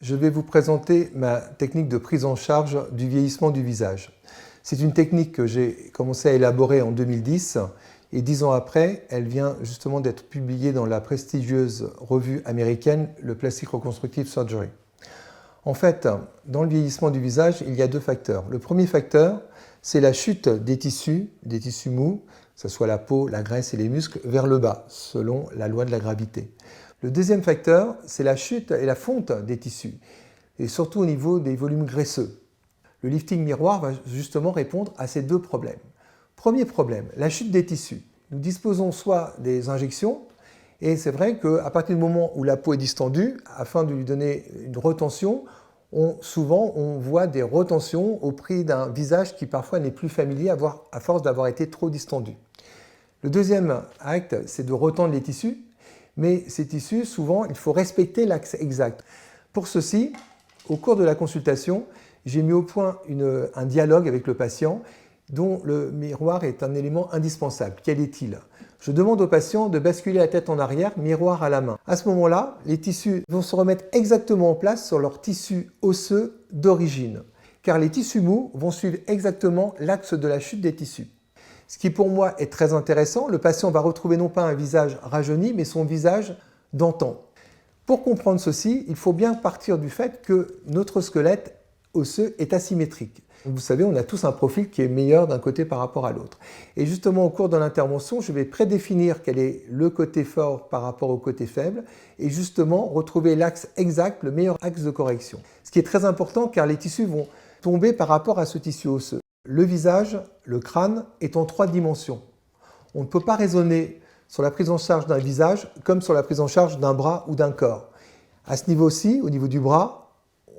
Je vais vous présenter ma technique de prise en charge du vieillissement du visage. C'est une technique que j'ai commencé à élaborer en 2010 et 10 ans après, elle vient justement d'être publiée dans la prestigieuse revue américaine, le Plastic Reconstructive Surgery. En fait, dans le vieillissement du visage, il y a deux facteurs. Le premier facteur, c'est la chute des tissus mous, que ce soit la peau, la graisse et les muscles, vers le bas, selon la loi de la gravité. Le deuxième facteur, c'est la chute et la fonte des tissus, et surtout au niveau des volumes graisseux. Le lifting miroir va justement répondre à ces deux problèmes. Premier problème, la chute des tissus. Nous disposons soit des injections, et c'est vrai qu'à partir du moment où la peau est distendue, afin de lui donner une retention, souvent on voit des retentions au prix d'un visage qui parfois n'est plus familier à force d'avoir été trop distendu. Le deuxième acte, c'est de retendre les tissus, mais ces tissus, souvent, il faut respecter l'axe exact. Pour ceci, au cours de la consultation, j'ai mis au point un dialogue avec le patient dont le miroir est un élément indispensable. Quel est-il? Je demande au patient de basculer la tête en arrière, miroir à la main. À ce moment-là, les tissus vont se remettre exactement en place sur leur tissu osseux d'origine, car les tissus mous vont suivre exactement l'axe de la chute des tissus. Ce qui pour moi est très intéressant, le patient va retrouver non pas un visage rajeuni, mais son visage d'antan. Pour comprendre ceci, il faut bien partir du fait que notre squelette osseux est asymétrique. Vous savez, on a tous un profil qui est meilleur d'un côté par rapport à l'autre. Et justement, au cours de l'intervention, je vais prédéfinir quel est le côté fort par rapport au côté faible et justement retrouver l'axe exact, le meilleur axe de correction. Ce qui est très important car les tissus vont tomber par rapport à ce tissu osseux. Le visage, le crâne, est en 3 dimensions. On ne peut pas raisonner sur la prise en charge d'un visage comme sur la prise en charge d'un bras ou d'un corps. À ce niveau-ci, au niveau du bras,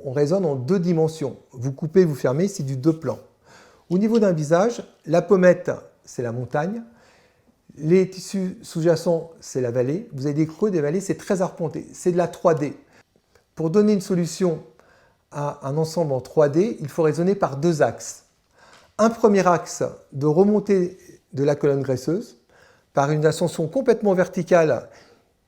on raisonne en 2 dimensions. Vous coupez, vous fermez, c'est du 2 plans. Au niveau d'un visage, la pommette, c'est la montagne. Les tissus sous-jacents, c'est la vallée. Vous avez des creux, des vallées, c'est très arpenté. C'est de la 3D. Pour donner une solution à un ensemble en 3D, il faut raisonner par 2 axes. Un premier axe de remontée de la colonne graisseuse par une ascension complètement verticale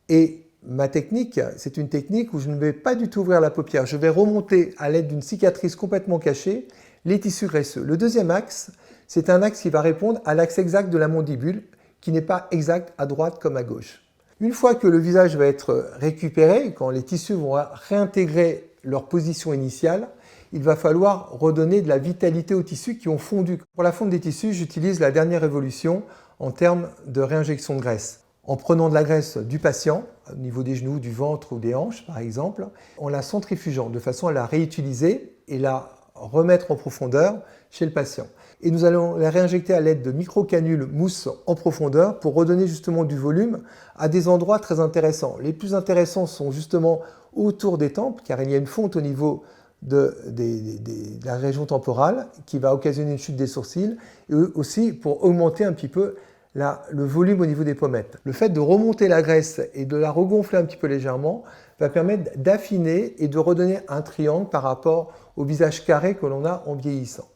et ma technique, c'est une technique où je ne vais pas du tout ouvrir la paupière. Je vais remonter à l'aide d'une cicatrice complètement cachée les tissus graisseux. Le deuxième axe, c'est un axe qui va répondre à l'axe exact de la mandibule qui n'est pas exact à droite comme à gauche. Une fois que le visage va être récupéré, quand les tissus vont réintégrer leur position initiale, il va falloir redonner de la vitalité aux tissus qui ont fondu. Pour la fonte des tissus, j'utilise la dernière évolution en termes de réinjection de graisse. En prenant de la graisse du patient, au niveau des genoux, du ventre ou des hanches par exemple, en la centrifugeant de façon à la réutiliser et la remettre en profondeur chez le patient. Et nous allons la réinjecter à l'aide de microcanules mousse en profondeur pour redonner justement du volume à des endroits très intéressants. Les plus intéressants sont justement autour des tempes, car il y a une fonte au niveau de la région temporale qui va occasionner une chute des sourcils et aussi pour augmenter un petit peu le volume au niveau des pommettes. Le fait de remonter la graisse et de la regonfler un petit peu légèrement va permettre d'affiner et de redonner un triangle par rapport au visage carré que l'on a en vieillissant.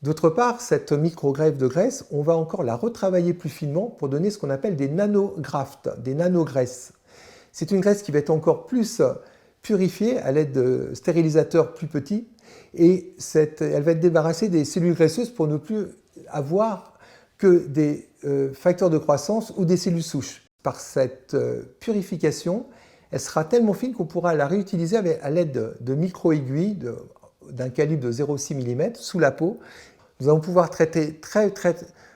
D'autre part, cette micro-greffe de graisse, on va encore la retravailler plus finement pour donner ce qu'on appelle des nanografts, des nanograisses. C'est une graisse qui va être encore plus purifiée à l'aide de stérilisateurs plus petits et elle va être débarrassée des cellules graisseuses pour ne plus avoir que des facteurs de croissance ou des cellules souches. Par cette purification, elle sera tellement fine qu'on pourra la réutiliser à l'aide de micro-aiguilles d'un calibre de 0,6 mm sous la peau. Nous allons pouvoir traiter très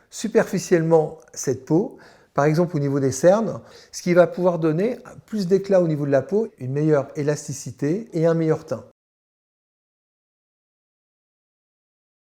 superficiellement cette peau, par exemple au niveau des cernes, ce qui va pouvoir donner plus d'éclat au niveau de la peau, une meilleure élasticité et un meilleur teint.